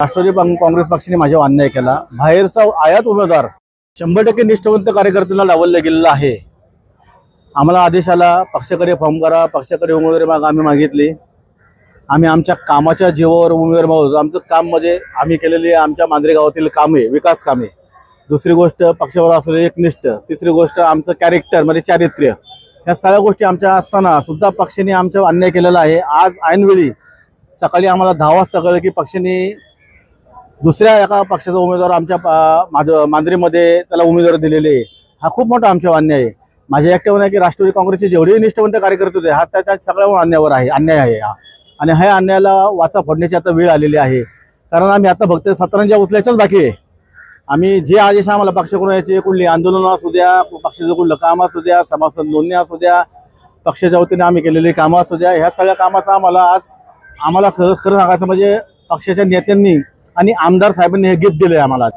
राष्ट्रवादी काँग्रेस पक्षाने माझ्यावर अन्याय केला। बाहेरचा आयात उमेदवार 100% निष्ठावंत कार्यकर्त्यांना डावललं गेलेलं आहे। आम्हाला आदेश आला, पक्षाकडे फॉर्म करा, पक्षाकडे उमेदवारी आम्ही मागितली। आम्ही आमच्या कामाच्या जीवावर उमेदवार मागवतो। आमचं काम म्हणजे आम्ही केलेली आमच्या मांजरे गावातील कामे, विकास कामे। दुसरी गोष्ट पक्षावर असलेले एकनिष्ठ। तिसरी गोष्ट आमचं कॅरेक्टर म्हणजे चारित्र्य। या सगळ्या गोष्टी आमच्या असताना सुद्धा पक्षाने आमच्यावर अन्याय केलेला आहे। आज ऐनवेळी सकाळी आम्हाला 10 वाजता कळलं की पक्षाने दुसऱ्या एका पक्षाचा उमेदवार आमच्या मांजरीमध्ये त्याला उमेदवारी दिलेले। हा खूप मोठा आमच्यावर अन्याय आहे। माझ्या एकट्यावर नाही की राष्ट्रवादी काँग्रेसचे जेवढे निष्ठावंत कार्यकर्ते होते हा त्या सगळ्यावर अन्याय आहे हा। आणि ह्या अन्यायाला वाचा फोडण्याची आता वेळ आलेली आहे। कारण आम्ही आता फक्त सतरंजा उचलायच्याच बाकी आहे। आम्ही जे आदेश आम्हाला पक्षाकडून यायचे, कुठली आंदोलनं असू द्या, पक्षाचं कुठलं काम असू द्या, सभासद नोंदणी असू द्या, पक्षाच्या वतीने आम्ही केलेली कामं असू द्या, ह्या सगळ्या कामाचा आम्हाला खरं सांगायचं म्हणजे पक्षाच्या नेत्यांनी आणि आमदार साहेबांनी हे गिफ्ट दिलं आहे आम्हाला।